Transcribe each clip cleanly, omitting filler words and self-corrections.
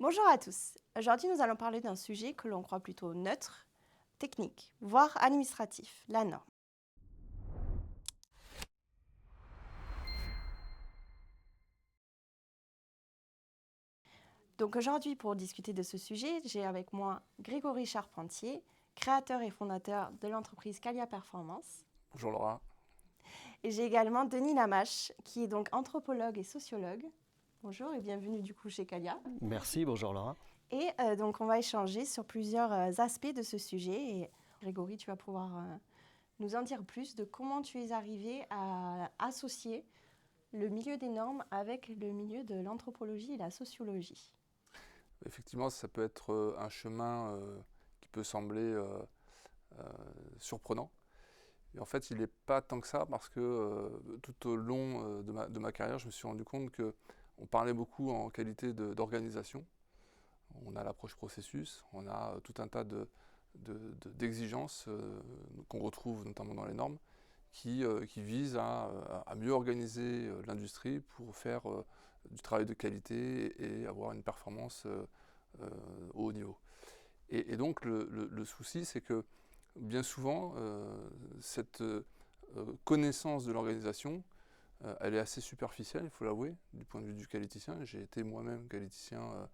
Bonjour à tous. Aujourd'hui, nous allons parler d'un sujet que l'on croit plutôt neutre, technique, voire administratif, la norme. Donc aujourd'hui, pour discuter de ce sujet, j'ai avec moi Grégory Charpentier, créateur et fondateur de l'entreprise Calia Performance. Bonjour Laura. Et j'ai également Denis Lamache, qui est donc anthropologue et sociologue. Bonjour et bienvenue du coup chez Calia. Merci, bonjour Laura. Et donc on va échanger sur plusieurs aspects de ce sujet. Et Grégory, tu vas pouvoir nous en dire plus de comment tu es arrivé à associer le milieu des normes avec le milieu de l'anthropologie et la sociologie. Effectivement, ça peut être un chemin qui peut sembler surprenant. Et en fait, il n'est pas tant que ça parce que tout au long de ma carrière, je me suis rendu compte qu'on parlait beaucoup en qualité d'organisation. On a l'approche processus, on a tout un tas d'exigences qu'on retrouve notamment dans les normes qui visent à mieux organiser l'industrie pour faire du travail de qualité et avoir une performance au haut niveau. Et donc le souci, c'est que bien souvent, cette connaissance de l'organisation, elle est assez superficielle, il faut l'avouer, du point de vue du qualiticien. J'ai été moi-même qualiticien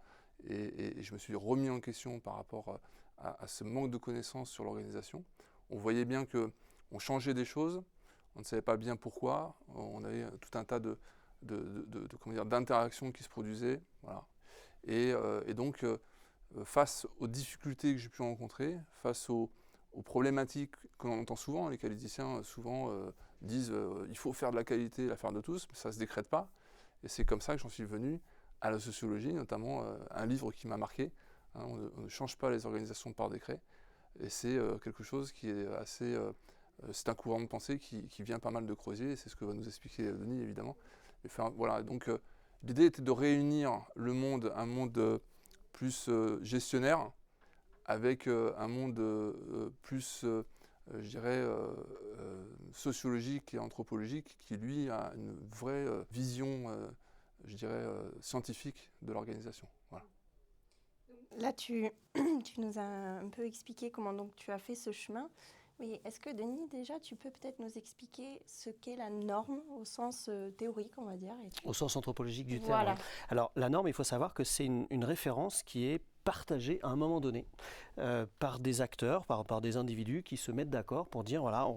et je me suis remis en question par rapport à ce manque de connaissances sur l'organisation. On voyait bien qu'on changeait des choses, on ne savait pas bien pourquoi, on avait tout un tas d'interactions qui se produisaient. Voilà. Et donc, face aux difficultés que j'ai pu rencontrer, face aux problématiques que l'on entend souvent, les qualiticiens souvent disent il faut faire de la qualité l'affaire de tous, mais ça ne se décrète pas. Et c'est comme ça que j'en suis venu à la sociologie, notamment un livre qui m'a marqué, hein, on ne change pas les organisations par décret. Et c'est quelque chose qui est assez... c'est un courant de pensée qui vient pas mal de creuser, et c'est ce que va nous expliquer Denis, évidemment. Voilà, donc l'idée était de réunir le monde, un monde plus gestionnaire, avec un monde plus, je dirais, sociologique et anthropologique, qui lui a une vraie vision, je dirais, scientifique de l'organisation. Voilà. Là, tu nous as un peu expliqué comment donc tu as fait ce chemin. Mais est-ce que Denis, déjà, tu peux peut-être nous expliquer ce qu'est la norme au sens théorique, on va dire Au sens anthropologique du terme, Voilà. oui. Alors, la norme, il faut savoir que c'est une référence qui est partagée à un moment donné par des acteurs, par des individus qui se mettent d'accord pour dire voilà, on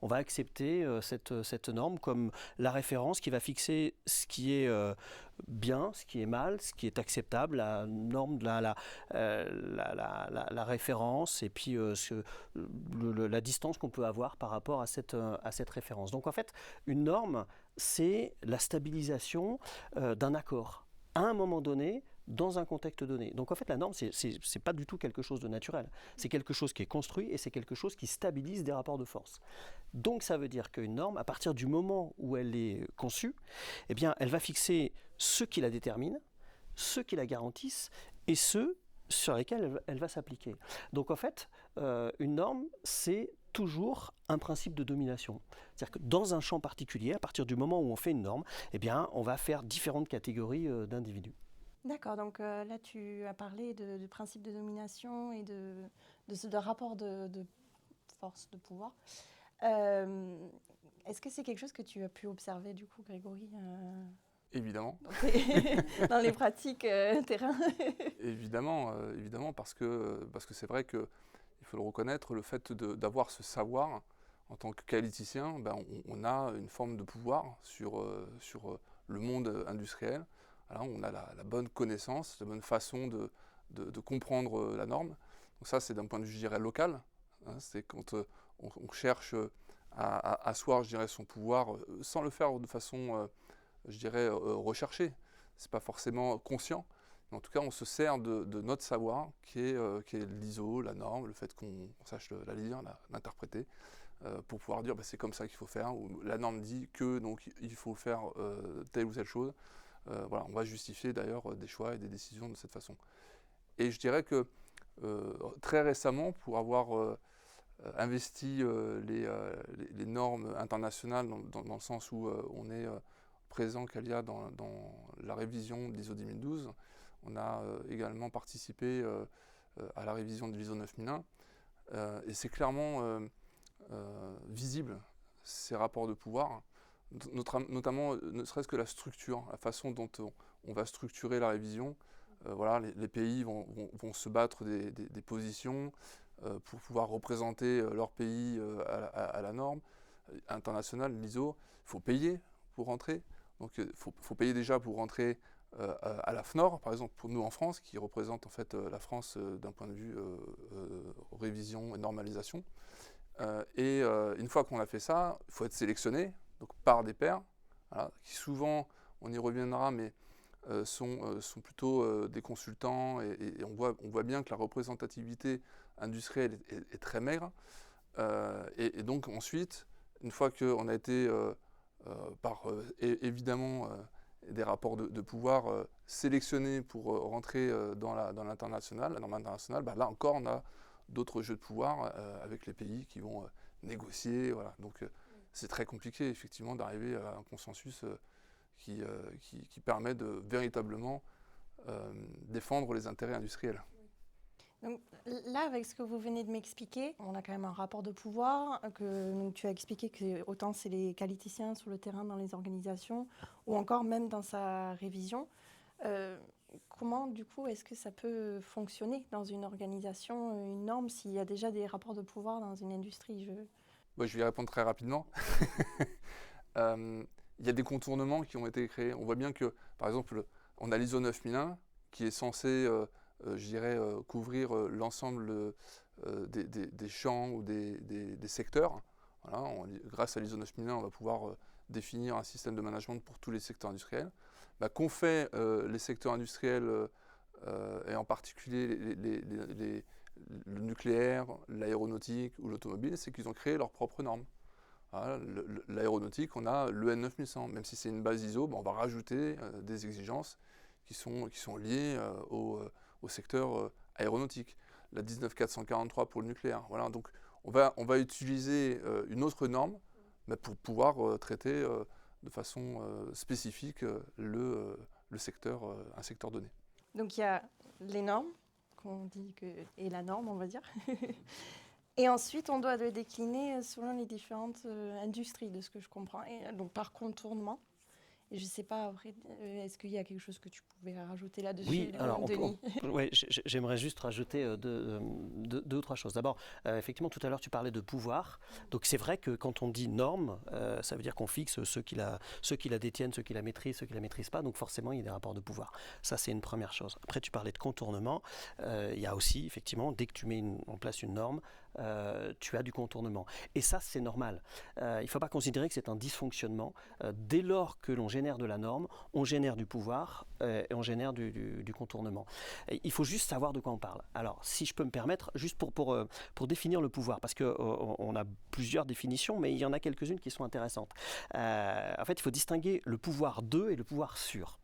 va accepter cette norme comme la référence qui va fixer ce qui est bien, ce qui est mal, ce qui est acceptable, la norme, la référence et puis la distance qu'on peut avoir par rapport à cette référence. Donc en fait, une norme, c'est la stabilisation d'un accord à un moment donné, dans un contexte donné. Donc en fait, la norme, c'est pas du tout quelque chose de naturel. C'est quelque chose qui est construit et c'est quelque chose qui stabilise des rapports de force. Donc ça veut dire qu'une norme, à partir du moment où elle est conçue, eh bien, elle va fixer ceux qui la déterminent, ceux qui la garantissent et ceux sur lesquels elle va s'appliquer. Donc en fait, une norme, c'est toujours un principe de domination. C'est-à-dire que dans un champ particulier, à partir du moment où on fait une norme, eh bien, on va faire différentes catégories d'individus. D'accord, donc là tu as parlé de principe de domination et de rapport de force, de pouvoir. Euh, Est-ce que c'est quelque chose que tu as pu observer du coup, Grégory, Évidemment. dans les pratiques terrain? Évidemment, évidemment, parce que c'est vrai que il faut le reconnaître, le fait d'avoir ce savoir en tant que qualiticien, ben, on a une forme de pouvoir sur le monde industriel. Alors, on a la bonne connaissance, la bonne façon de comprendre la norme. Donc ça, c'est d'un point de vue, je dirais, local. Hein, c'est quand on cherche à asseoir, je dirais, son pouvoir sans le faire de façon, je dirais, recherchée. C'est pas forcément conscient. Mais en tout cas, on se sert de notre savoir, qui est l'ISO, la norme, le fait qu'on sache la lire, l'interpréter, pour pouvoir dire bah, c'est comme ça qu'il faut faire, ou la norme dit que donc il faut faire telle ou telle chose. Voilà, on va justifier d'ailleurs des choix et des décisions de cette façon. Et je dirais que très récemment, pour avoir investi les normes internationales dans le sens où on est présent Calia dans la révision de l'ISO 2012, On a également participé à la révision de l'ISO 9001. Et c'est clairement visible, ces rapports de pouvoir, notamment ne serait-ce que la structure, la façon dont on va structurer la révision. Voilà, les pays vont se battre des positions pour pouvoir représenter leur pays à la norme internationale, l'ISO. Il faut payer pour rentrer. Donc il faut payer déjà pour rentrer à la FNOR, par exemple, pour nous en France, qui représente en fait la France d'un point de vue révision et normalisation. Et une fois qu'on a fait ça, il faut être sélectionné donc par des pairs, voilà, qui souvent, on y reviendra, mais sont plutôt des consultants, et on voit bien que la représentativité industrielle est très maigre. Et donc ensuite, une fois qu'on a été par évidemment des rapports de pouvoir sélectionnés pour rentrer dans l'international, la norme internationale, bah là encore on a d'autres jeux de pouvoir avec les pays qui vont négocier. Voilà. Donc c'est très compliqué effectivement d'arriver à un consensus qui permet de véritablement défendre les intérêts industriels. Donc là, avec ce que vous venez de m'expliquer, on a quand même un rapport de pouvoir. Donc, tu as expliqué que autant c'est les qualiticiens sur le terrain dans les organisations, ou encore même dans sa révision. Comment, du coup, est-ce que ça peut fonctionner dans une organisation, une norme, s'il y a déjà des rapports de pouvoir dans une industrie? Je vais y répondre très rapidement. Il y a des contournements qui ont été créés. On voit bien que, par exemple, on a l'ISO 9001 qui est censé, je dirais, couvrir l'ensemble des champs ou des secteurs. Voilà, grâce à l'ISO 9001, on va pouvoir définir un système de management pour tous les secteurs industriels. Qu'ont fait les secteurs industriels, et en particulier le nucléaire, l'aéronautique ou l'automobile, c'est qu'ils ont créé leurs propres normes. Voilà, l'aéronautique, on a l'EN 9100. Même si c'est une base ISO, on va rajouter des exigences qui sont liées au secteur aéronautique. La 19443 pour le nucléaire. Voilà, donc on va utiliser une autre norme pour pouvoir traiter de façon spécifique un secteur donné. Donc il y a les normes, qu'on dit et la norme, on va dire. Et ensuite, on doit le décliner selon les différentes industries, de ce que je comprends, et donc par contournement. Et je ne sais pas, après, est-ce qu'il y a quelque chose que tu pouvais rajouter là-dessus, Oui, alors Denis? j'aimerais juste rajouter deux ou trois choses. D'abord, effectivement, tout à l'heure, tu parlais de pouvoir. Donc c'est vrai que quand on dit norme, ça veut dire qu'on fixe ceux qui la détiennent, ceux qui la maîtrisent, ceux qui ne la maîtrisent pas. Donc forcément, il y a des rapports de pouvoir. Ça, c'est une première chose. Après, tu parlais de contournement. Il y a aussi, effectivement, dès que tu mets en place une norme, tu as du contournement. Et ça, c'est normal. Il ne faut pas considérer que c'est un dysfonctionnement. Dès lors que l'on génère de la norme, on génère du pouvoir et on génère du contournement. Et il faut juste savoir de quoi on parle. Alors, si je peux me permettre, juste pour définir le pouvoir, parce qu'on a plusieurs définitions, mais il y en a quelques-unes qui sont intéressantes. En fait, il faut distinguer le pouvoir de et le pouvoir sur.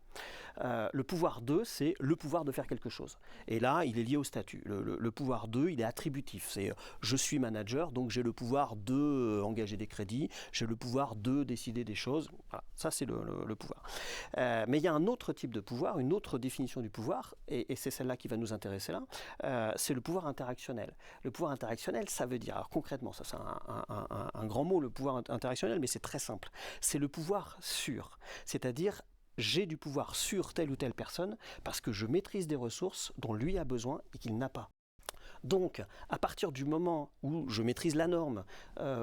Le pouvoir de, c'est le pouvoir de faire quelque chose. Et là, il est lié au statut. Le pouvoir de, il est attributif. C'est je suis manager, donc j'ai le pouvoir de engager des crédits, j'ai le pouvoir de décider des choses. Voilà, ça, c'est le pouvoir. Mais il y a un autre type de pouvoir, une autre définition du pouvoir, et c'est celle-là qui va nous intéresser là, c'est le pouvoir interactionnel. Le pouvoir interactionnel, ça veut dire, alors concrètement, ça c'est un grand mot, le pouvoir interactionnel, mais c'est très simple. C'est le pouvoir sur, c'est-à-dire j'ai du pouvoir sur telle ou telle personne parce que je maîtrise des ressources dont lui a besoin et qu'il n'a pas. Donc, à partir du moment où je maîtrise la norme,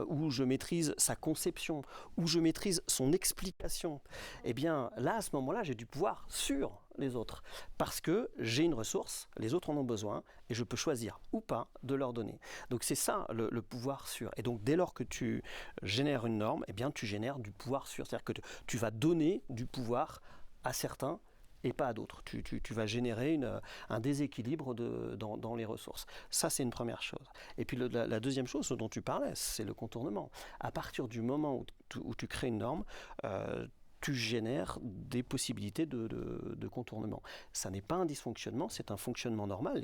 où je maîtrise sa conception, où je maîtrise son explication, eh bien là, à ce moment-là, j'ai du pouvoir sur les autres. Parce que j'ai une ressource, les autres en ont besoin, et je peux choisir ou pas de leur donner. Donc c'est ça le pouvoir sur. Et donc dès lors que tu génères une norme, eh bien tu génères du pouvoir sur. C'est-à-dire que tu vas donner du pouvoir à certains et pas à d'autres. Tu vas générer un déséquilibre dans les ressources. Ça, c'est une première chose. Et puis la deuxième chose dont tu parlais, c'est le contournement. À partir du moment où tu crées une norme, tu génères des possibilités de contournement. Ça n'est pas un dysfonctionnement, c'est un fonctionnement normal,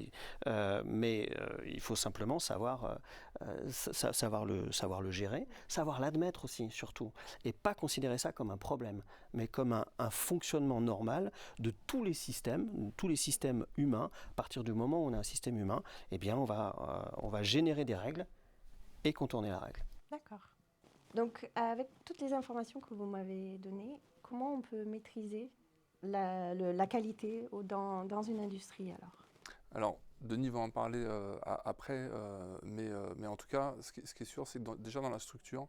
mais il faut simplement savoir le gérer, savoir l'admettre aussi, surtout, et pas considérer ça comme un problème, mais comme un fonctionnement normal de tous les systèmes humains. À partir du moment où on a un système humain, eh bien on va générer des règles et contourner la règle. D'accord. Donc, avec toutes les informations que vous m'avez données, comment on peut maîtriser la qualité dans une industrie alors? Alors, Denis va en parler après, mais en tout cas, ce qui est sûr, c'est que déjà dans la structure,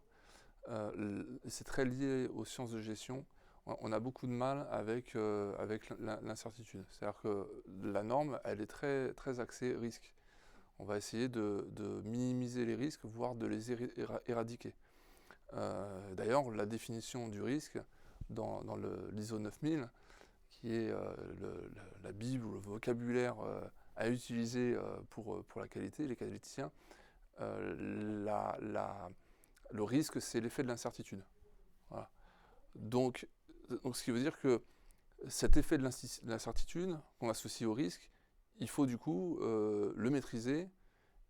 c'est très lié aux sciences de gestion. On a beaucoup de mal avec l'incertitude. C'est-à-dire que la norme, elle est très, très axée risque. On va essayer de minimiser les risques, voire de les éradiquer. D'ailleurs, la définition du risque dans l'ISO 9000, qui est la Bible ou le vocabulaire à utiliser pour la qualité, les qualiticiens, le risque, c'est l'effet de l'incertitude. Voilà. Donc, ce qui veut dire que cet effet de l'incertitude qu'on associe au risque, il faut du coup le maîtriser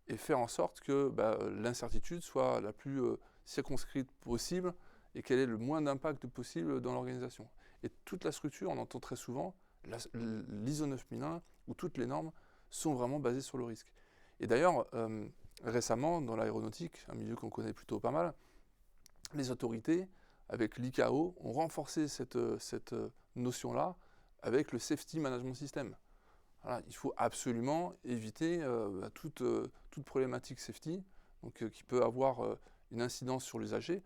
et faire en sorte que l'incertitude soit la plus circonscrite possible et qu'elle ait le moins d'impact possible dans l'organisation. Et toute la structure, on entend très souvent, l'ISO 9001 ou toutes les normes sont vraiment basées sur le risque. Et d'ailleurs, récemment, dans l'aéronautique, un milieu qu'on connaît plutôt pas mal, les autorités, avec l'ICAO, ont renforcé cette notion-là avec le Safety Management System. Voilà, il faut absolument éviter toute problématique safety qui peut avoir une incidence sur l'usager.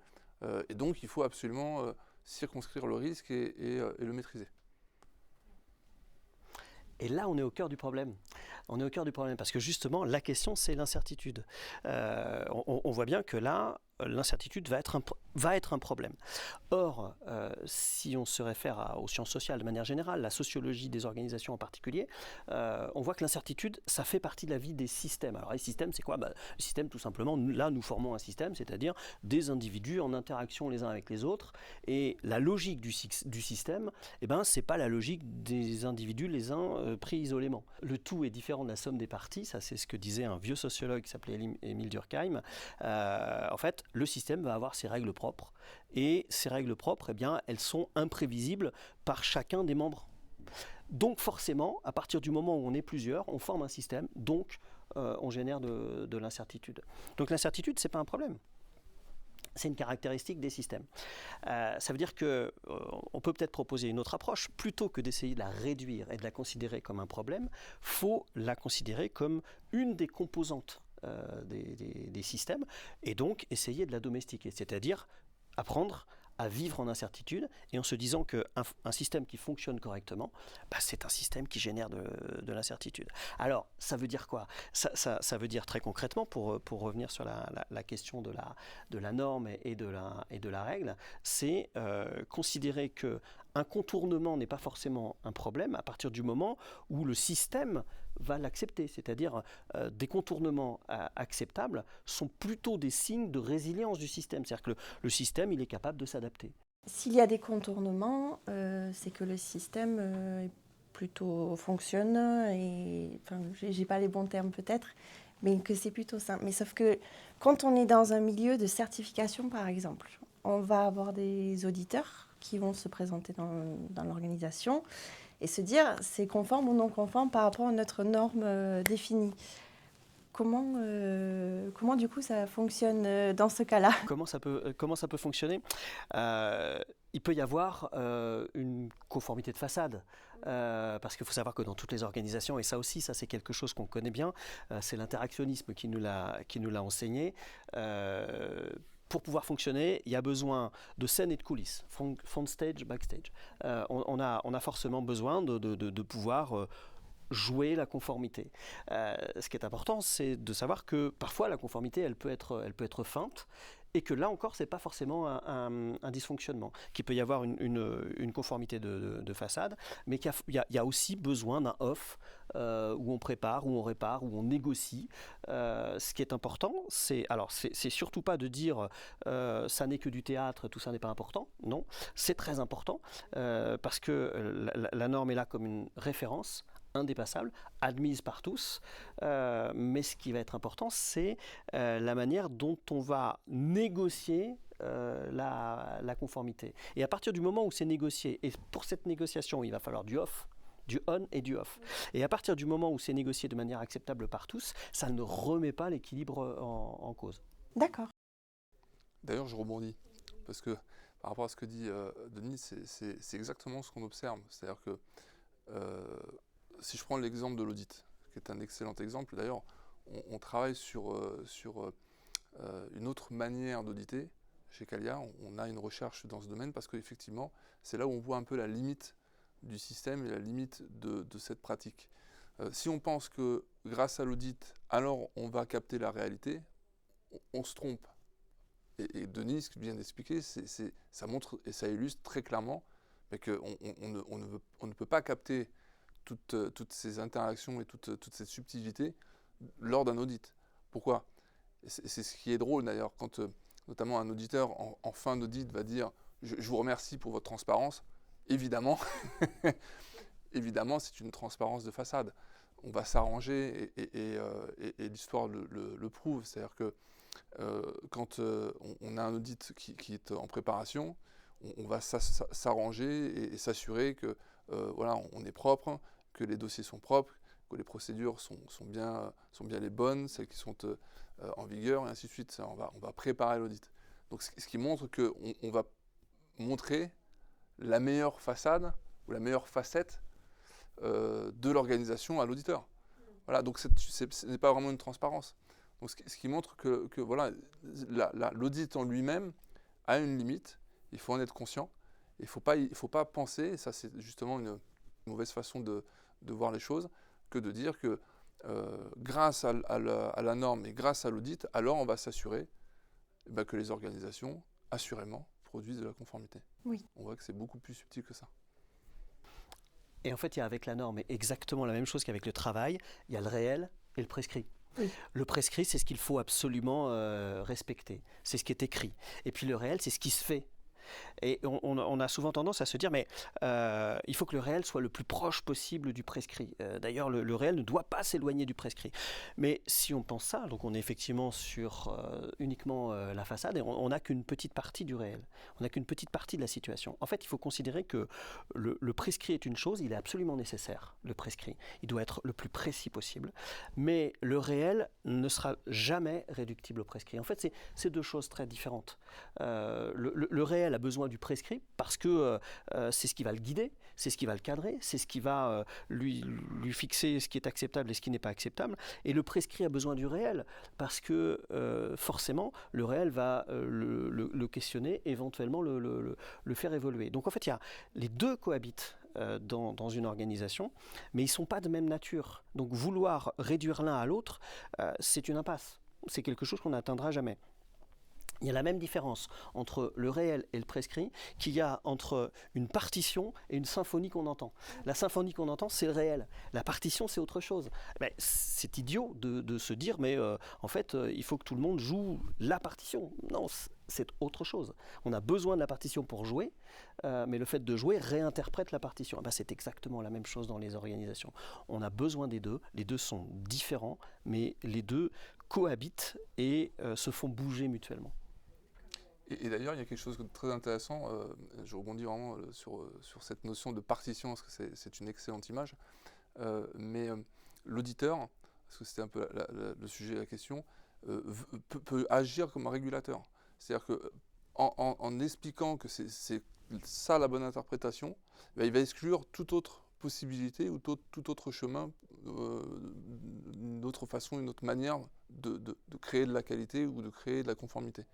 Et donc, il faut absolument circonscrire le risque et le maîtriser. Et là, on est au cœur du problème. On est au cœur du problème parce que justement, la question, c'est l'incertitude. On voit bien que là, l'incertitude va être un problème. Or, si on se réfère aux sciences sociales de manière générale, la sociologie des organisations en particulier, on voit que l'incertitude, ça fait partie de la vie des systèmes. Alors les systèmes, c'est quoi ? Le système, tout simplement, là, nous formons un système, c'est-à-dire des individus en interaction les uns avec les autres. Et la logique du système, c'est pas la logique des individus les uns pris isolément. Le tout est différent de la somme des parties, ça c'est ce que disait un vieux sociologue qui s'appelait Émile Durkheim. En fait, le système va avoir ses règles propres et ces règles propres, elles sont imprévisibles par chacun des membres. Donc forcément, à partir du moment où on est plusieurs, on forme un système, donc on génère de l'incertitude. Donc l'incertitude, c'est pas un problème. C'est une caractéristique des systèmes. Ça veut dire qu'on peut peut-être proposer une autre approche. Plutôt que d'essayer de la réduire et de la considérer comme un problème, il faut la considérer comme une des composantes des systèmes et donc essayer de la domestiquer, c'est-à-dire apprendre à vivre en incertitude et en se disant qu'un système qui fonctionne correctement, c'est un système qui génère de l'incertitude. Alors, ça veut dire quoi ? Ça veut dire très concrètement, pour revenir sur la question de la norme et de la règle, c'est considérer qu'un contournement n'est pas forcément un problème à partir du moment où le système va l'accepter, c'est-à-dire des contournements acceptables sont plutôt des signes de résilience du système, c'est-à-dire que le système, il est capable de s'adapter. S'il y a des contournements, c'est que le système plutôt fonctionne, et j'ai pas les bons termes peut-être, mais que c'est plutôt simple. Mais sauf que quand on est dans un milieu de certification, par exemple, on va avoir des auditeurs qui vont se présenter dans l'organisation et se dire c'est conforme ou non conforme par rapport à notre norme définie. Comment du coup ça fonctionne dans ce cas-là ? Comment ça peut fonctionner ? Il peut y avoir une conformité de façade. Parce qu'il faut savoir que dans toutes les organisations, et ça aussi, ça c'est quelque chose qu'on connaît bien, c'est l'interactionnisme qui nous l'a enseigné. Pour pouvoir fonctionner, il y a besoin de scène et de coulisses, front stage, backstage. On a forcément besoin de pouvoir jouer la conformité. Ce qui est important, c'est de savoir que parfois la conformité, elle peut être feinte, et que là encore, ce n'est pas forcément un dysfonctionnement, qu'il peut y avoir une conformité de façade, mais qu'il y a aussi besoin d'un off où on prépare, où on répare, où on négocie. Ce qui est important, c'est surtout pas de dire ça n'est que du théâtre, tout ça n'est pas important. Non, c'est très important parce que la norme est là comme une référence indépassable, admise par tous, mais ce qui va être important, c'est la manière dont on va négocier la conformité. Et à partir du moment où c'est négocié, et pour cette négociation, il va falloir du off, du on et du off. Et à partir du moment où c'est négocié de manière acceptable par tous, ça ne remet pas l'équilibre en cause. D'accord. D'ailleurs, je rebondis, parce que par rapport à ce que dit Denis, c'est exactement ce qu'on observe. C'est-à-dire que si je prends l'exemple de l'audit, qui est un excellent exemple, d'ailleurs, on travaille sur une autre manière d'auditer. Chez Calia, on a une recherche dans ce domaine parce qu'effectivement, c'est là où on voit un peu la limite du système et la limite de cette pratique. Si on pense que grâce à l'audit, alors on va capter la réalité, on se trompe. Et Denis, ce qu'il vient d'expliquer, ça montre et ça illustre très clairement qu'on ne peut pas capter toutes ces interactions et toute cette subtilité lors d'un audit. Pourquoi ? C'est ce qui est drôle d'ailleurs, quand notamment un auditeur en fin d'audit va dire « je vous remercie pour votre transparence », évidemment, évidemment c'est une transparence de façade. On va s'arranger et l'histoire le prouve. C'est-à-dire que quand on a un audit qui est en préparation, on va s'arranger et s'assurer que voilà, on est propre, que les dossiers sont propres, que les procédures sont bien les bonnes, celles qui sont en vigueur, et ainsi de suite. On va préparer l'audit. Donc ce qui montre qu'on va montrer la meilleure façade ou la meilleure facette de l'organisation à l'auditeur. Voilà, donc ce n'est pas vraiment une transparence. Donc ce qui montre que voilà, l'audit en lui-même a une limite, il faut en être conscient. Il ne faut pas penser, et ça c'est justement une mauvaise façon de voir les choses, que de dire que grâce à la norme et grâce à l'audit, alors on va s'assurer que les organisations, assurément, produisent de la conformité. Oui. On voit que c'est beaucoup plus subtil que ça. Et en fait, il y a avec la norme exactement la même chose qu'avec le travail, il y a le réel et le prescrit. Oui. Le prescrit, c'est ce qu'il faut absolument respecter, c'est ce qui est écrit. Et puis le réel, c'est ce qui se fait. Et on a souvent tendance à se dire, mais il faut que le réel soit le plus proche possible du prescrit. D'ailleurs, le réel ne doit pas s'éloigner du prescrit. Mais si on pense ça, donc on est effectivement sur uniquement la façade et on n'a qu'une petite partie du réel. On n'a qu'une petite partie de la situation. En fait, il faut considérer que le prescrit est une chose, il est absolument nécessaire, le prescrit. Il doit être le plus précis possible. Mais le réel ne sera jamais réductible au prescrit. En fait, c'est deux choses très différentes. Le réel a besoin du prescrit parce que c'est ce qui va le guider, c'est ce qui va le cadrer, c'est ce qui va lui fixer ce qui est acceptable et ce qui n'est pas acceptable. Et le prescrit a besoin du réel parce que forcément, le réel va le questionner, éventuellement le faire évoluer. Donc en fait, les deux cohabitent dans une organisation, mais ils ne sont pas de même nature. Donc vouloir réduire l'un à l'autre, c'est une impasse. C'est quelque chose qu'on n'atteindra jamais. Il y a la même différence entre le réel et le prescrit qu'il y a entre une partition et une symphonie qu'on entend. La symphonie qu'on entend, c'est le réel. La partition, c'est autre chose. Mais c'est idiot de se dire, mais en fait, il faut que tout le monde joue la partition. Non, c'est autre chose. On a besoin de la partition pour jouer, mais le fait de jouer réinterprète la partition. C'est exactement la même chose dans les organisations. On a besoin des deux. Les deux sont différents, mais les deux cohabitent et se font bouger mutuellement. Et d'ailleurs, il y a quelque chose de très intéressant, je rebondis vraiment sur cette notion de partition, parce que c'est une excellente image, mais l'auditeur, parce que c'était un peu le sujet de la question, peut agir comme un régulateur. C'est-à-dire qu'en expliquant que c'est ça la bonne interprétation, il va exclure toute autre possibilité ou tout autre chemin, une autre façon, une autre manière de créer de la qualité ou de créer de la conformité.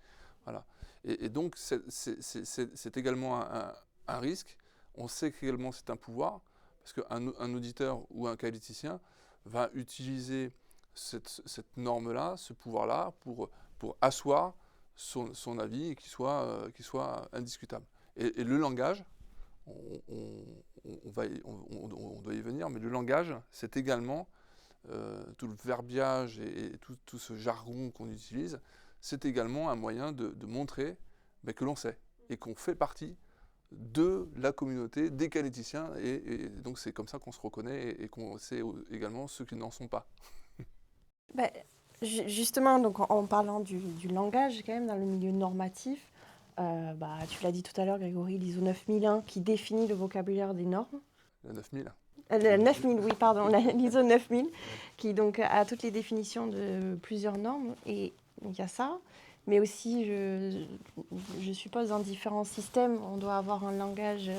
Voilà. Et donc, c'est également un risque. On sait qu'également c'est un pouvoir, parce qu'un auditeur ou un qualiticien va utiliser cette norme-là, ce pouvoir-là, pour asseoir son avis et qui soit indiscutable. Et le langage, on doit y venir, mais le langage, c'est également tout le verbiage et tout ce jargon qu'on utilise, c'est également un moyen de montrer que l'on sait et qu'on fait partie de la communauté des qualiticiens, et donc c'est comme ça qu'on se reconnaît et qu'on sait également ceux qui n'en sont pas. Justement, donc en parlant du langage, quand même, dans le milieu normatif, tu l'as dit tout à l'heure, Grégory, l'ISO 9001 qui définit le vocabulaire des normes. La 9000. 9000, oui, pardon, l'ISO 9000, qui donc a toutes les définitions de plusieurs normes, et il y a ça. Mais aussi, je suppose, dans différents systèmes, on doit avoir un langage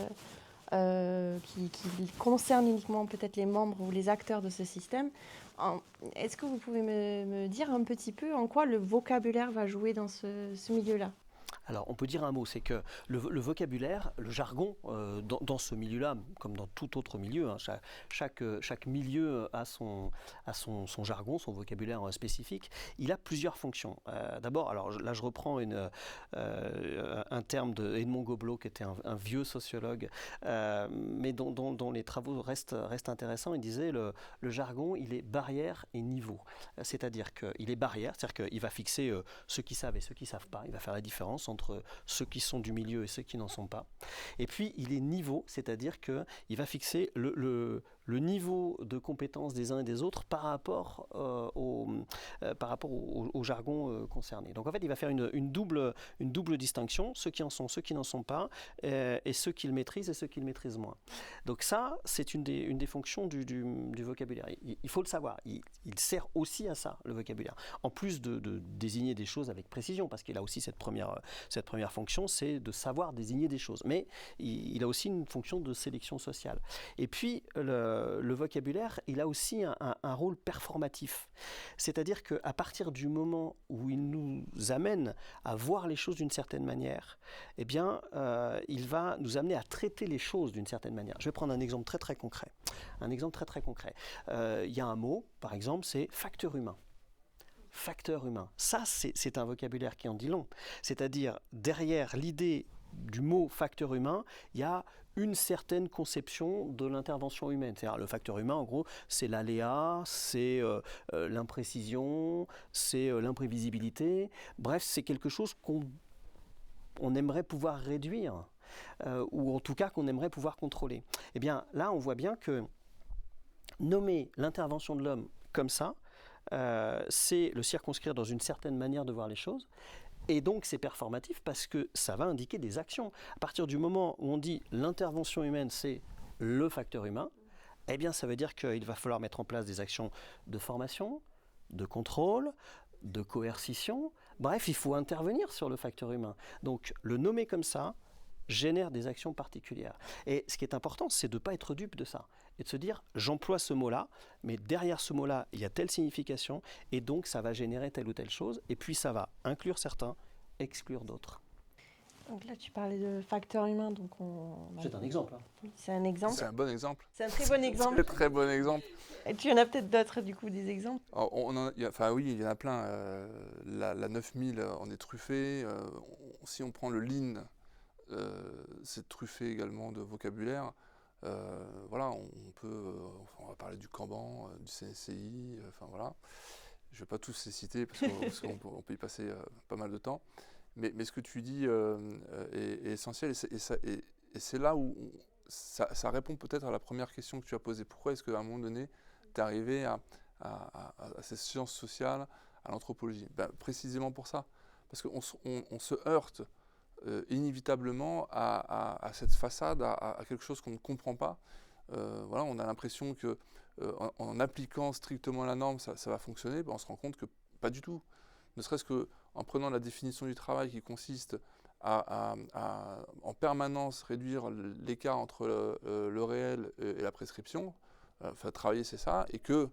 qui concerne uniquement peut-être les membres ou les acteurs de ce système. Est-ce que vous pouvez me dire un petit peu en quoi le vocabulaire va jouer dans ce milieu-là ? Alors, on peut dire un mot, c'est que le vocabulaire, le jargon, dans ce milieu-là, comme dans tout autre milieu, hein, chaque milieu a son jargon, son vocabulaire spécifique. Il a plusieurs fonctions. D'abord, alors là, je reprends un terme de Edmond Goblet, qui était un vieux sociologue, mais dont les travaux restent intéressants. Il disait le jargon, il est barrière et niveau. C'est-à-dire qu'il est barrière, c'est-à-dire qu'il va fixer ceux qui savent et ceux qui ne savent pas. Il va faire la différence entre ceux qui sont du milieu et ceux qui n'en sont pas. Et puis, il est niveau, c'est-à-dire qu'il va fixer le niveau de compétence des uns et des autres par rapport au jargon concerné. Donc, en fait, il va faire une double distinction, ceux qui en sont, ceux qui n'en sont pas, et ceux qui le maîtrisent et ceux qui le maîtrisent moins. Donc ça, c'est une des fonctions du vocabulaire. Il faut le savoir. Il sert aussi à ça, le vocabulaire. En plus de désigner des choses avec précision, parce qu'il a aussi cette première fonction, c'est de savoir désigner des choses. Mais il a aussi une fonction de sélection sociale. Et puis, le vocabulaire, il a aussi un rôle performatif. C'est-à-dire qu'à partir du moment où il nous amène à voir les choses d'une certaine manière, eh bien, il va nous amener à traiter les choses d'une certaine manière. Je vais prendre un exemple très très concret. Il y a un mot, par exemple, c'est facteur humain. Facteur humain. Ça, c'est un vocabulaire qui en dit long. C'est-à-dire, derrière l'idée du mot facteur humain, il y a une certaine conception de l'intervention humaine. C'est-à-dire, le facteur humain, en gros, c'est l'aléa, c'est l'imprécision, c'est l'imprévisibilité. Bref, c'est quelque chose qu'on aimerait pouvoir réduire, ou en tout cas qu'on aimerait pouvoir contrôler. Eh bien, là, on voit bien que nommer l'intervention de l'homme comme ça, c'est le circonscrire dans une certaine manière de voir les choses. Et donc c'est performatif parce que ça va indiquer des actions. À partir du moment où on dit l'intervention humaine, c'est le facteur humain, eh bien ça veut dire qu'il va falloir mettre en place des actions de formation, de contrôle, de coercition. Bref, il faut intervenir sur le facteur humain. Donc le nommer comme ça génère des actions particulières. Et ce qui est important, c'est de ne pas être dupe de ça. Et de se dire, j'emploie ce mot-là, mais derrière ce mot-là, il y a telle signification, et donc ça va générer telle ou telle chose, et puis ça va inclure certains, exclure d'autres. Donc là, tu parlais de facteur humain, donc c'est un exemple. Oui, c'est un exemple. C'est un bon exemple. C'est un très bon exemple. C'est un très bon exemple. Et tu en as peut-être d'autres, du coup, des exemples ? Oui, il y en a plein. La 9000 en est truffée. Si on prend le lean, c'est truffé également de vocabulaire. On va parler du Kanban, du CSCI, voilà. Je ne vais pas tous les citer parce qu'on peut y passer pas mal de temps. Mais ce que tu dis est essentiel, et c'est là où ça répond peut-être à la première question que tu as posée. Pourquoi est-ce qu'à un moment donné, tu es arrivé à ces sciences sociales, à l'anthropologie ? Précisément pour ça. Parce qu'on se heurte inévitablement à cette façade, à quelque chose qu'on ne comprend pas. On a l'impression que en appliquant strictement la norme, ça va fonctionner. On se rend compte que pas du tout. Ne serait-ce qu'en prenant la définition du travail qui consiste à en permanence réduire l'écart entre le réel et la prescription, travailler c'est ça, et que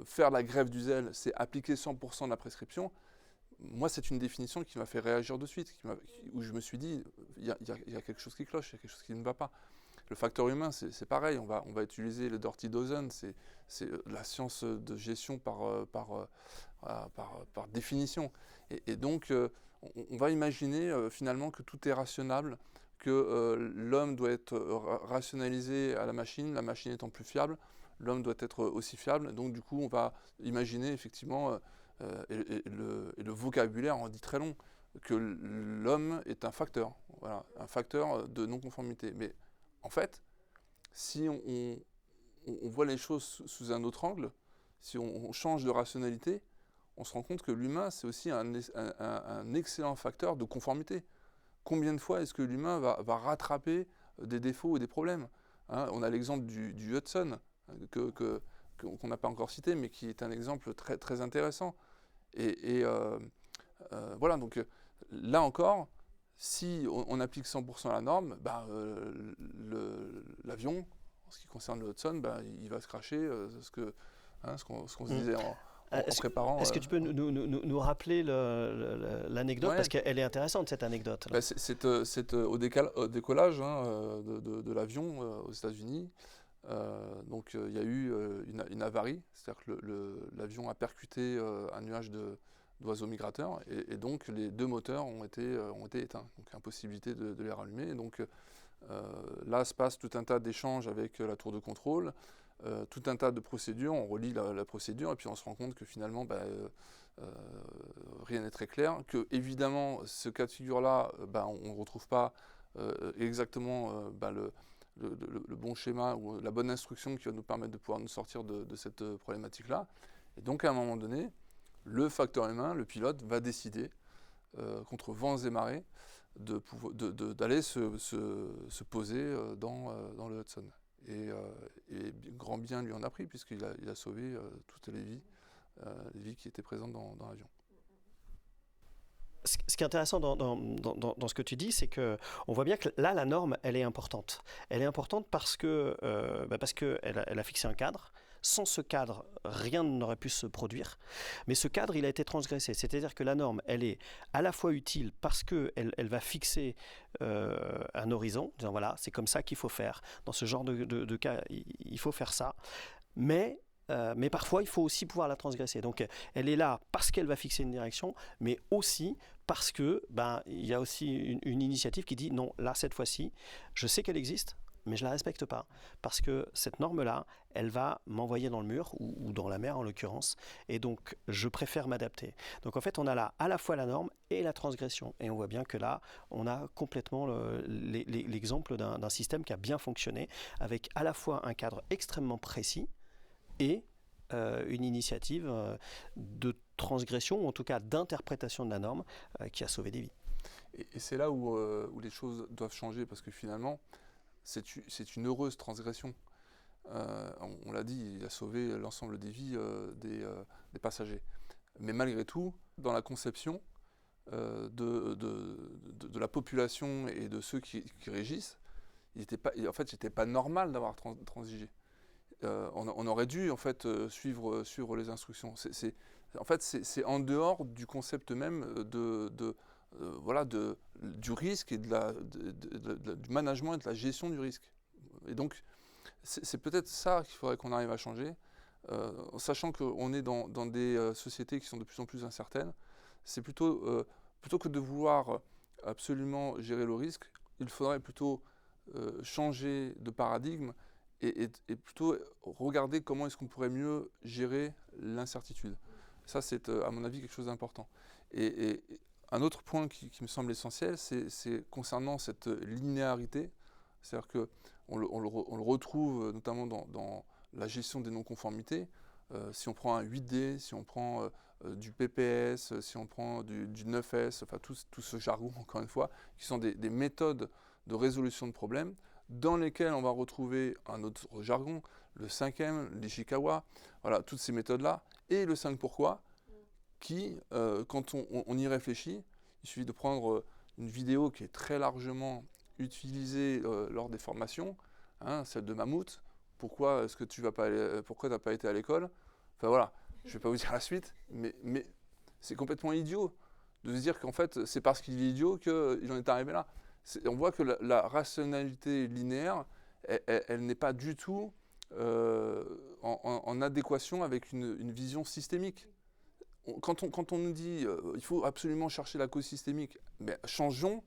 faire la grève du zèle, c'est appliquer 100% de la prescription. Moi, c'est une définition qui m'a fait réagir de suite, où je me suis dit, il y a quelque chose qui cloche, il y a quelque chose qui ne va pas. Le facteur humain, c'est pareil, on va utiliser le Dirty Dozen, c'est la science de gestion par définition. Et donc, on va imaginer finalement que tout est rationnable, que l'homme doit être rationalisé à la machine étant plus fiable, l'homme doit être aussi fiable. Donc du coup, on va imaginer effectivement, et le vocabulaire en dit très long, que l'homme est un facteur, voilà, un facteur de non-conformité. Mais en fait, si on voit les choses sous un autre angle, si on change de rationalité, on se rend compte que l'humain, c'est aussi un excellent facteur de conformité. Combien de fois est-ce que l'humain va rattraper des défauts ou des problèmes, hein? On a l'exemple du Hudson, qu'on n'a pas encore cité, mais qui est un exemple très, très intéressant. Voilà, donc là encore, si on applique 100% la norme, l'avion, en ce qui concerne le Hudson, il va se cracher, ce qu'on se disait en préparant. Est-ce que tu peux nous rappeler l'anecdote, Ouais. Parce qu'elle est intéressante, cette anecdote. C'est au décollage de l'avion aux États-Unis. Donc il y a eu une avarie, c'est-à-dire que l'avion a percuté un nuage d'oiseaux migrateurs, et donc les 2 moteurs ont été éteints, donc impossibilité de les rallumer. Et donc là se passe tout un tas d'échanges avec la tour de contrôle, tout un tas de procédures, on relit la procédure et puis on se rend compte que finalement rien n'est très clair, que évidemment ce cas de figure-là, on ne retrouve pas exactement le bon schéma ou la bonne instruction qui va nous permettre de pouvoir nous sortir de cette problématique-là. Et donc à un moment donné, le facteur humain, le pilote, va décider, contre vents et marées, d'aller se poser dans le Hudson. Et grand bien lui en a pris, puisqu'il a sauvé toutes les vies qui étaient présentes dans l'avion. Ce qui est intéressant dans ce que tu dis, c'est qu'on voit bien que là, la norme, elle est importante. Elle est importante parce qu'elle a fixé un cadre. Sans ce cadre, rien n'aurait pu se produire. Mais ce cadre, il a été transgressé. C'est-à-dire que la norme, elle est à la fois utile parce qu'elle va fixer un horizon, disant voilà, c'est comme ça qu'il faut faire. Dans ce genre de cas, il faut faire ça. Mais parfois, il faut aussi pouvoir la transgresser. Donc, elle est là parce qu'elle va fixer une direction, mais aussi parce que il y a aussi une initiative qui dit non, là, cette fois-ci, je sais qu'elle existe, mais je ne la respecte pas. Parce que cette norme-là, elle va m'envoyer dans le mur, ou dans la mer en l'occurrence, et donc je préfère m'adapter. Donc en fait, on a là à la fois la norme et la transgression. Et on voit bien que là, on a complètement l'exemple d'un système qui a bien fonctionné, avec à la fois un cadre extrêmement précis, et une initiative de transgression, ou en tout cas d'interprétation de la norme, qui a sauvé des vies. Et c'est là où les choses doivent changer, parce que finalement, c'est une heureuse transgression. On l'a dit, il a sauvé l'ensemble des vies des passagers. Mais malgré tout, dans la conception de la population et de ceux qui régissent, c'était pas normal d'avoir transigé. On aurait dû en fait suivre les instructions. C'est en dehors du concept même du risque et du management et de la gestion du risque. Et donc c'est peut-être ça qu'il faudrait qu'on arrive à changer, sachant qu'on est dans des sociétés qui sont de plus en plus incertaines. C'est plutôt que de vouloir absolument gérer le risque, il faudrait plutôt changer de paradigme et plutôt regarder comment est-ce qu'on pourrait mieux gérer l'incertitude. Ça, c'est à mon avis quelque chose d'important. Et un autre point qui me semble essentiel, c'est concernant cette linéarité. C'est-à-dire qu'on le retrouve notamment dans la gestion des non-conformités. Si on prend un 8D, si on prend du PPS, si on prend du 9S, enfin tout ce jargon, encore une fois, qui sont des méthodes de résolution de problèmes, dans lesquelles on va retrouver un autre jargon, le 5M, l'Ishikawa, voilà, toutes ces méthodes-là, et le 5 pourquoi, qui, quand on y réfléchit, il suffit de prendre une vidéo qui est très largement utilisée lors des formations, celle de Mammouth, pourquoi est-ce que tu n'as pas été à l'école, enfin voilà, je ne vais pas vous dire la suite, mais c'est complètement idiot de se dire qu'en fait, c'est parce qu'il est idiot qu'il en est arrivé là. On voit que la rationalité linéaire, elle n'est pas du tout en adéquation avec une vision systémique. quand on nous dit il faut absolument chercher la cause systémique, mais changeons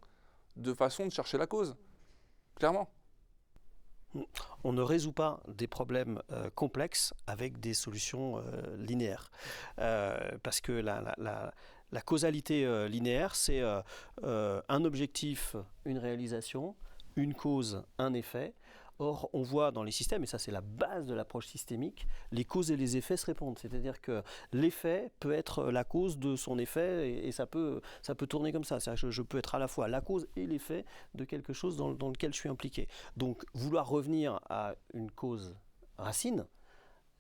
de façon de chercher la cause, clairement. On ne résout pas des problèmes complexes avec des solutions linéaires. Parce que la causalité linéaire, c'est un objectif, une réalisation, une cause, un effet. Or, on voit dans les systèmes, et ça c'est la base de l'approche systémique, les causes et les effets se répondent. C'est-à-dire que l'effet peut être la cause de son effet et ça peut tourner comme ça. Je peux être à la fois la cause et l'effet de quelque chose dans lequel je suis impliqué. Donc, vouloir revenir à une cause racine,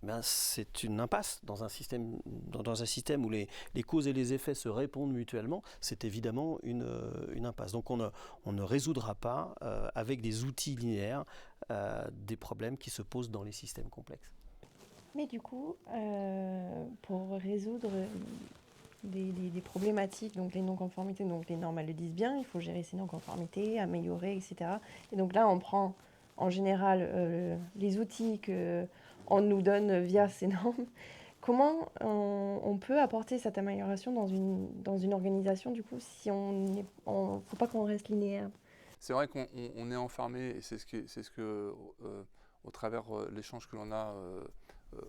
ben, c'est une impasse dans un système où les causes et les effets se répondent mutuellement. C'est évidemment une impasse. Donc on ne résoudra pas avec des outils linéaires des problèmes qui se posent dans les systèmes complexes. Mais du coup, pour résoudre des problématiques, donc les non-conformités, donc les normes, elles le disent bien, il faut gérer ces non-conformités, améliorer, etc. Et donc là, on prend en général les outils qu'on nous donne via ces normes. Comment on peut apporter cette amélioration dans une organisation, du coup, si faut pas qu'on reste linéaire? C'est vrai qu'on est enfermé, et c'est ce que au travers l'échange que l'on a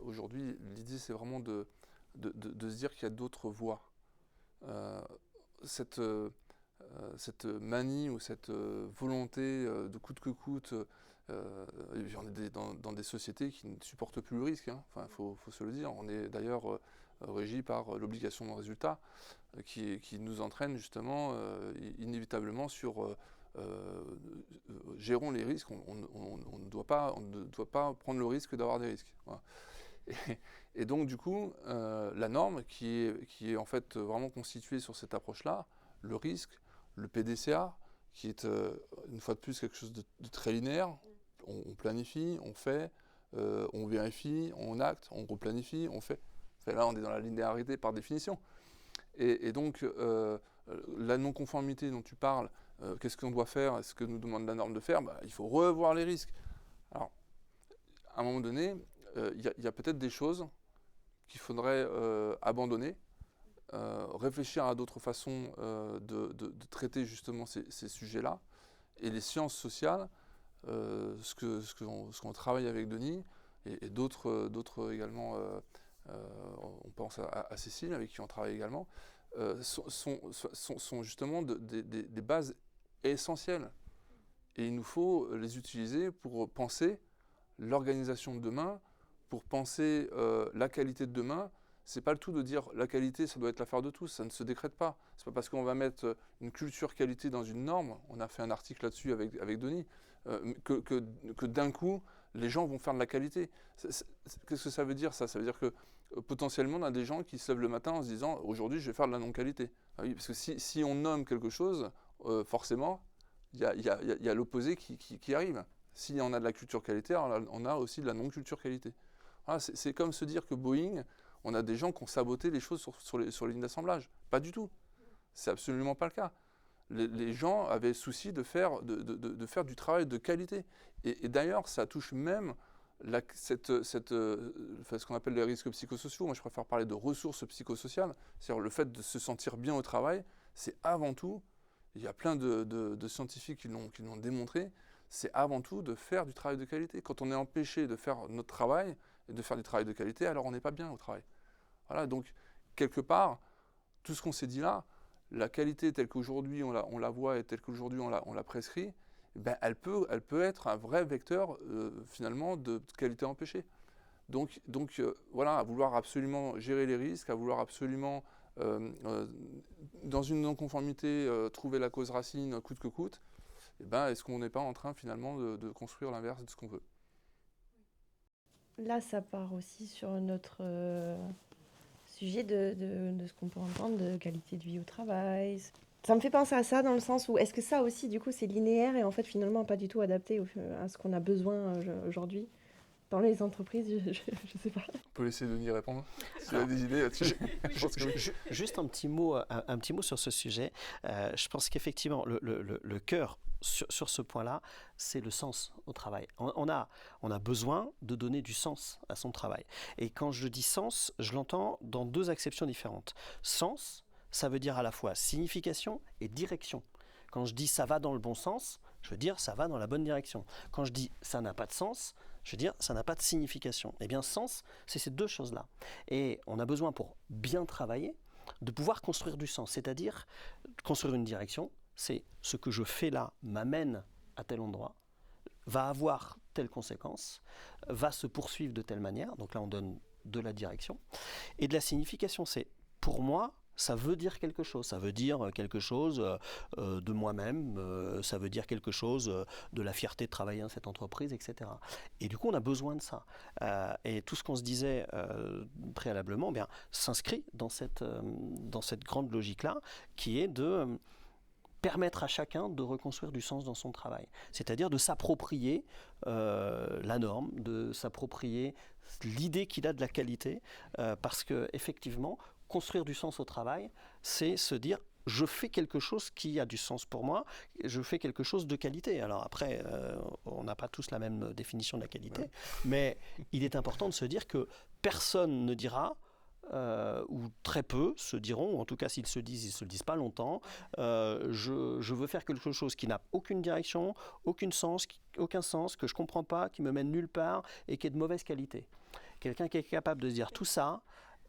aujourd'hui, l'idée c'est vraiment de se dire qu'il y a d'autres voies. Cette manie ou cette volonté de coûte que coûte, on est dans des sociétés qui ne supportent plus le risque, hein. Enfin, faut se le dire. On est d'ailleurs régi par l'obligation de résultat qui nous entraîne justement inévitablement sur gérons les risques. On ne doit pas prendre le risque d'avoir des risques. Voilà. Et donc du coup, la norme qui est en fait vraiment constituée sur cette approche-là, le risque, le PDCA, qui est une fois de plus quelque chose de très linéaire. On planifie, on fait, on vérifie, on acte, on replanifie, on fait. Enfin, là, on est dans la linéarité par définition. Et donc, la non-conformité dont tu parles, qu'est-ce qu'on doit faire? Est-ce que nous demande la norme de faire? Il faut revoir les risques. Alors, à un moment donné, il y a peut-être des choses qu'il faudrait abandonner, réfléchir à d'autres façons de traiter justement ces sujets-là. Et les sciences sociales, ce qu'on travaille avec Denis, et d'autres également, on pense à Cécile, avec qui on travaille également, sont justement des bases essentielles. Et il nous faut les utiliser pour penser l'organisation de demain, pour penser la qualité de demain. C'est pas le tout de dire la qualité, ça doit être l'affaire de tous, ça ne se décrète pas. C'est pas parce qu'on va mettre une culture qualité dans une norme, on a fait un article là-dessus avec Denis, que d'un coup, les gens vont faire de la qualité. Qu'est-ce que ça veut dire ça? Ça veut dire que potentiellement, on a des gens qui se lèvent le matin en se disant aujourd'hui, je vais faire de la non-qualité. Ah oui, parce que si on nomme quelque chose, forcément, il y a l'opposé qui arrive. Si on a de la culture qualité, on a aussi de la non-culture qualité. Voilà, c'est comme se dire que Boeing, on a des gens qui ont saboté les choses sur les lignes d'assemblage. Pas du tout. C'est absolument pas le cas. Les gens avaient le souci de faire du travail de qualité. Et d'ailleurs, ça touche même ce qu'on appelle les risques psychosociaux. Moi, je préfère parler de ressources psychosociales. C'est-à-dire le fait de se sentir bien au travail, c'est avant tout, il y a plein de scientifiques qui l'ont démontré, c'est avant tout de faire du travail de qualité. Quand on est empêché de faire notre travail et de faire du travail de qualité, alors on n'est pas bien au travail. Voilà, donc quelque part, tout ce qu'on s'est dit là, la qualité telle qu'aujourd'hui on la voit et telle qu'aujourd'hui on la prescrit, ben elle peut être un vrai vecteur finalement de qualité empêchée. Donc voilà, à vouloir absolument gérer les risques, à vouloir absolument dans une non-conformité trouver la cause racine coûte que coûte, et ben, est-ce qu'on n'est pas en train finalement de construire l'inverse de ce qu'on veut? Là, ça part aussi sur notre sujet de ce qu'on peut entendre de qualité de vie au travail. Ça me fait penser à ça dans le sens où est-ce que ça aussi, du coup, c'est linéaire et en fait finalement pas du tout adapté à ce qu'on a besoin aujourd'hui? dans les entreprises, je sais pas. On peut laisser Denis répondre. Si tu as des idées là-dessus. Je pense que oui. Juste un petit mot sur ce sujet. Je pense qu'effectivement, le cœur sur ce point-là, c'est le sens au travail. On a besoin de donner du sens à son travail. Et quand je dis sens, je l'entends dans deux acceptions différentes. Sens, ça veut dire à la fois signification et direction. Quand je dis ça va dans le bon sens, je veux dire ça va dans la bonne direction. Quand je dis ça n'a pas de sens, je veux dire ça n'a pas de signification. Eh bien, sens, c'est ces deux choses-là. Et on a besoin, pour bien travailler, de pouvoir construire du sens, c'est-à-dire construire une direction. C'est ce que je fais là m'amène à tel endroit, va avoir telle conséquence, va se poursuivre de telle manière. Donc là, on donne de la direction. Et de la signification, c'est pour moi, ça veut dire quelque chose. Ça veut dire quelque chose de moi-même, ça veut dire quelque chose de la fierté de travailler dans cette entreprise, etc. Et du coup, on a besoin de ça. Et tout ce qu'on se disait préalablement, bien, s'inscrit dans cette grande logique-là, qui est de permettre à chacun de reconstruire du sens dans son travail. C'est-à-dire de s'approprier la norme, de s'approprier l'idée qu'il a de la qualité, parce que effectivement, construire du sens au travail, c'est se dire je fais quelque chose qui a du sens pour moi, je fais quelque chose de qualité. Alors après, on n'a pas tous la même définition de la qualité, mais il est important de se dire que personne ne dira, ou très peu se diront, ou en tout cas s'ils se disent, ils ne se le disent pas longtemps, je veux faire quelque chose qui n'a aucune direction, aucun sens, que je ne comprends pas, qui me mène nulle part et qui est de mauvaise qualité. Quelqu'un qui est capable de se dire tout ça,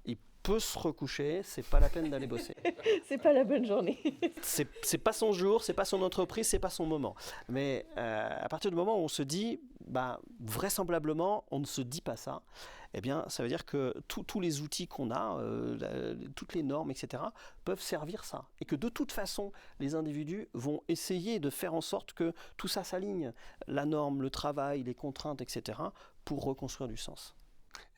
il peut se recoucher, c'est pas la peine d'aller bosser. C'est pas la bonne journée. C'est pas son jour, c'est pas son entreprise, c'est pas son moment. Mais à partir du moment où on se dit, vraisemblablement, on ne se dit pas ça, eh bien, ça veut dire que tous les outils qu'on a, toutes les normes, etc., peuvent servir ça. Et que de toute façon, les individus vont essayer de faire en sorte que tout ça s'aligne. La norme, le travail, les contraintes, etc., pour reconstruire du sens.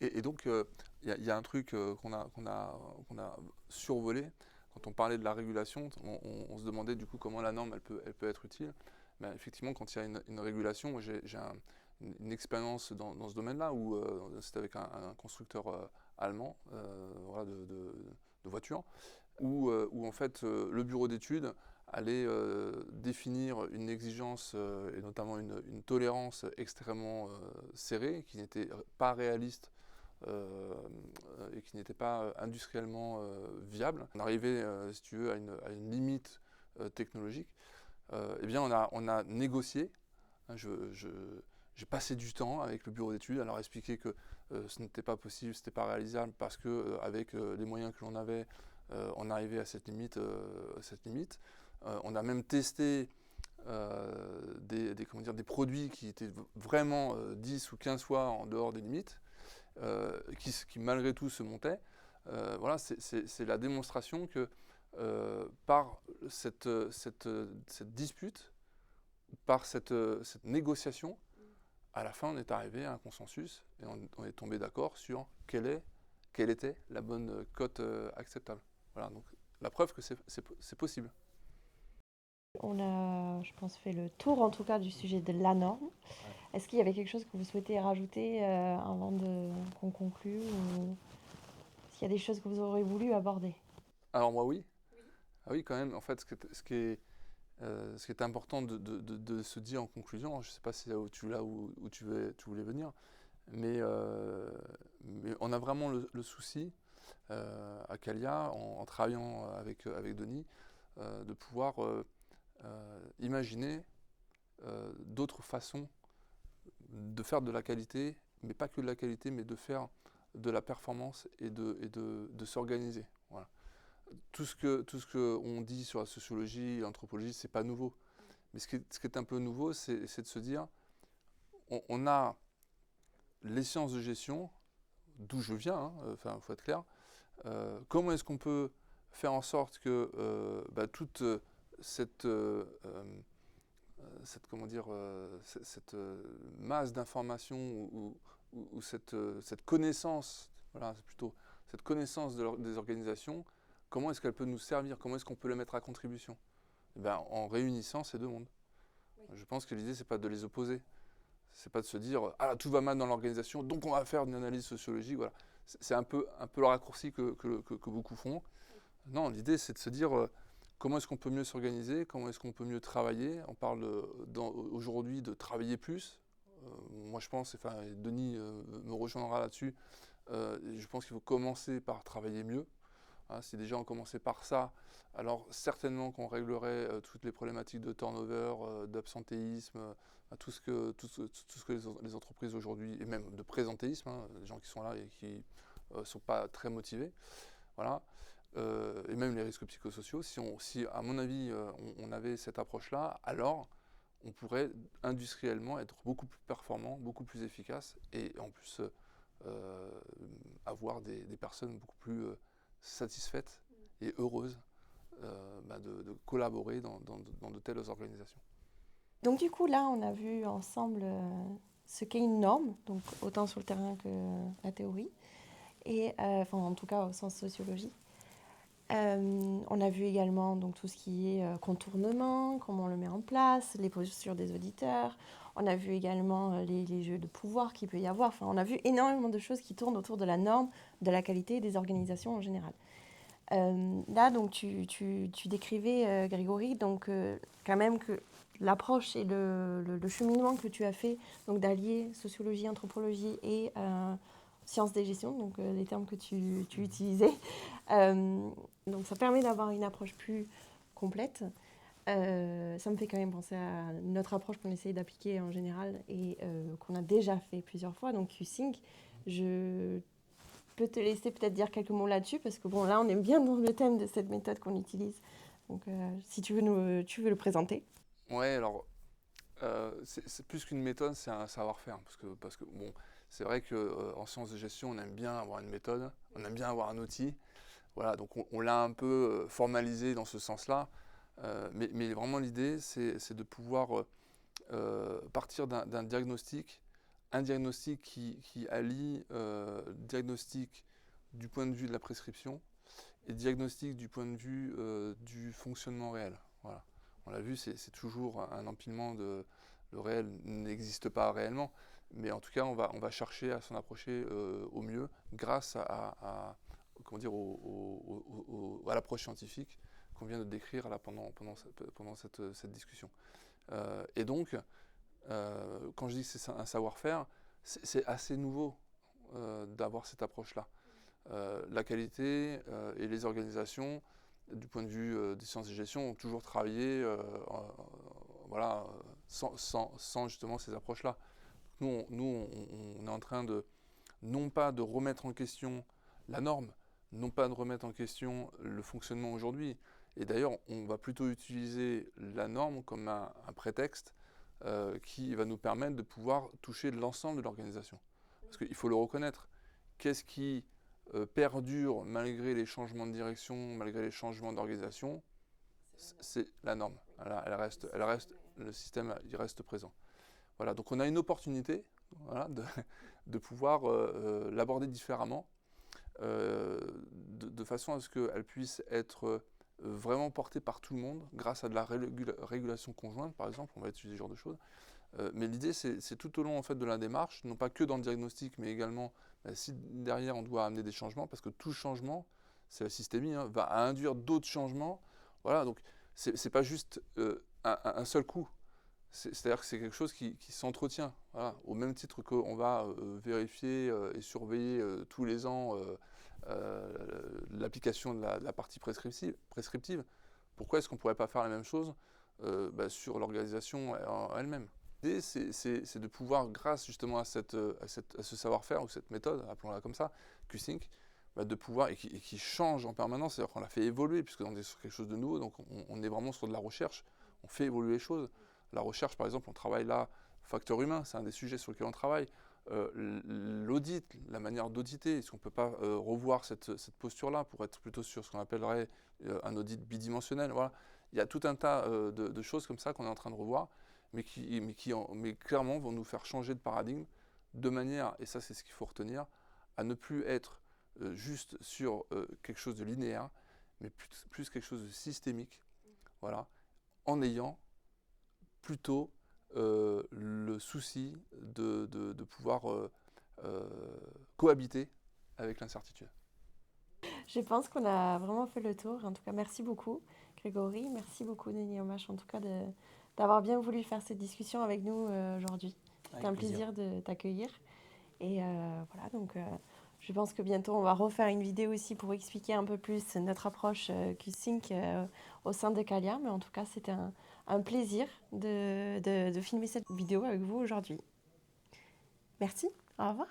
Et donc, il y a un truc qu'on a survolé. Quand on parlait de la régulation, on se demandait du coup comment la norme elle peut être utile. Ben, effectivement, quand il y a une régulation, moi j'ai une expérience dans ce domaine-là où c'était avec un constructeur allemand de voitures, où en fait le bureau d'études allait définir une exigence et notamment une tolérance extrêmement serrée qui n'était pas réaliste et qui n'était pas industriellement viable. On arrivait, si tu veux, à une limite technologique. Eh bien, on a négocié. Hein, j'ai passé du temps avec le bureau d'études à leur expliquer que ce n'était pas possible, ce n'était pas réalisable parce que avec les moyens que l'on avait, on arrivait à cette limite. On a même testé des produits qui étaient vraiment 10 ou 15 fois en dehors des limites. Qui malgré tout se montait. Voilà, c'est la démonstration que par cette dispute, par cette négociation, à la fin on est arrivé à un consensus et on est tombé d'accord sur quelle était la bonne cote acceptable. Voilà, donc la preuve que c'est possible. On a, je pense, fait le tour en tout cas du sujet de la norme. Est-ce qu'il y avait quelque chose que vous souhaitez rajouter avant qu'on conclue, ou s'il y a des choses que vous aurez voulu aborder? Alors moi oui. Ah oui, quand même. En fait, ce qui est important de se dire en conclusion, je ne sais pas si c'est là où tu voulais venir, mais on a vraiment le souci à Calia, en travaillant avec Denis, de pouvoir imaginer d'autres façons de faire de la qualité, mais pas que de la qualité, mais de faire de la performance et de s'organiser. Voilà. Tout ce que on dit sur la sociologie, l'anthropologie, c'est pas nouveau. Mais ce qui est un peu nouveau, c'est de se dire, on a les sciences de gestion, d'où je viens, enfin, faut être clair. Comment est-ce qu'on peut faire en sorte que toute cette masse d'informations ou cette connaissance, voilà, c'est plutôt cette connaissance des organisations, comment est-ce qu'elle peut nous servir, comment est-ce qu'on peut la mettre à contribution? En réunissant ces deux mondes. Oui. Je pense que l'idée, c'est pas de les opposer, C'est pas de se dire ah tout va mal dans l'organisation, donc on va faire une analyse sociologique. Voilà, c'est un peu le raccourci que beaucoup font. Non, l'idée c'est de se dire comment est-ce qu'on peut mieux s'organiser, comment est-ce qu'on peut mieux travailler. On parle aujourd'hui de travailler plus. Moi je pense, enfin Denis me rejoindra là-dessus. Je pense qu'il faut commencer par travailler mieux. Hein, si déjà on commençait par ça, alors certainement qu'on réglerait toutes les problématiques de turnover, d'absentéisme, tout ce que les entreprises aujourd'hui, et même de présentéisme, hein, les gens qui sont là et qui ne sont pas très motivés, voilà, et même les risques psychosociaux. Si à mon avis on avait cette approche-là, alors on pourrait industriellement être beaucoup plus performant, beaucoup plus efficace, et en plus avoir des personnes beaucoup plus satisfaites et heureuses de collaborer dans de telles organisations. Donc du coup, là, on a vu ensemble ce qu'est une norme, donc autant sur le terrain que la théorie, et enfin en tout cas au sens sociologie. On a vu également donc, tout ce qui est contournement, comment on le met en place, les postures des auditeurs. On a vu également les jeux de pouvoir qu'il peut y avoir. Enfin, on a vu énormément de choses qui tournent autour de la norme, de la qualité et des organisations en général. Là, donc, tu décrivais, Grégory, donc, quand même que l'approche et le cheminement que tu as fait, donc d'allier sociologie, anthropologie et sciences des gestions, donc les termes que tu utilisais. Donc ça permet d'avoir une approche plus complète. Ça me fait quand même penser à notre approche qu'on essaye d'appliquer en général et qu'on a déjà fait plusieurs fois, donc Q-Sync. Je peux te laisser peut-être dire quelques mots là-dessus, parce que bon, là, on est bien dans le thème de cette méthode qu'on utilise. Donc, si tu veux le présenter. Ouais, alors, c'est plus qu'une méthode, c'est un savoir-faire. Parce que bon, c'est vrai qu'en sciences de gestion, on aime bien avoir une méthode, on aime bien avoir un outil. Voilà, donc on l'a un peu formalisé dans ce sens-là. Mais vraiment, l'idée, c'est de pouvoir partir d'un diagnostic, un diagnostic qui allie diagnostic du point de vue de la prescription et diagnostic du point de vue du fonctionnement réel. Voilà. On l'a vu, c'est toujours un empilement de... Le réel n'existe pas réellement, mais en tout cas, on va chercher à s'en approcher au mieux grâce comment dire, à l'approche scientifique qu'on vient de décrire là, pendant cette discussion. Et donc, quand je dis que c'est un savoir-faire, c'est assez nouveau d'avoir cette approche-là. La qualité et les organisations, du point de vue des sciences de gestion, ont toujours travaillé voilà, sans justement ces approches-là. Nous, on est en train de, non pas de remettre en question la norme, non pas de remettre en question le fonctionnement aujourd'hui. Et d'ailleurs, on va plutôt utiliser la norme comme un prétexte qui va nous permettre de pouvoir toucher l'ensemble de l'organisation. Parce qu'il faut le reconnaître. Qu'est-ce qui perdure malgré les changements de direction, malgré les changements d'organisation? C'est la norme. Elle reste, le système il reste présent. Voilà, donc on a une opportunité, voilà, de pouvoir l'aborder différemment, de façon à ce qu'elle puisse être vraiment portée par tout le monde, grâce à de la régulation conjointe, par exemple, on va utiliser ce genre de choses. Mais l'idée, c'est tout au long en fait, de la démarche, non pas que dans le diagnostic, mais également si derrière on doit amener des changements, parce que tout changement, c'est la systémie, hein, va induire d'autres changements. Voilà, donc c'est pas juste un seul coup. C'est-à-dire que c'est quelque chose qui s'entretient. Voilà. Au même titre qu'on va vérifier et surveiller tous les ans l'application de la partie prescriptive, pourquoi est-ce qu'on ne pourrait pas faire la même chose sur l'organisation elle-même? L'idée, c'est de pouvoir, grâce justement à ce savoir-faire ou cette méthode, appelons-la comme ça, Q-Sync, de pouvoir, et qui change en permanence, c'est-à-dire qu'on la fait évoluer, puisque on est sur quelque chose de nouveau, donc on est vraiment sur de la recherche, on fait évoluer les choses. La recherche, par exemple, on travaille là, facteur humain, c'est un des sujets sur lesquels on travaille. L'audit, la manière d'auditer, est-ce qu'on ne peut pas revoir cette posture-là pour être plutôt sur ce qu'on appellerait un audit bidimensionnel? Voilà. Il y a tout un tas de choses comme ça qu'on est en train de revoir, mais qui clairement vont nous faire changer de paradigme de manière, et ça c'est ce qu'il faut retenir, à ne plus être juste sur quelque chose de linéaire, mais plus quelque chose de systémique, voilà, en ayant plutôt le souci de pouvoir cohabiter avec l'incertitude. Je pense qu'on a vraiment fait le tour. En tout cas, merci beaucoup, Grégory. Merci beaucoup, Denis Omache, en tout cas, d'avoir bien voulu faire cette discussion avec nous aujourd'hui. C'était un plaisir de t'accueillir. Et voilà, donc je pense que bientôt, on va refaire une vidéo aussi pour expliquer un peu plus notre approche Q-Sync au sein de Calia. Mais en tout cas, c'était un plaisir de filmer cette vidéo avec vous aujourd'hui. Merci, au revoir.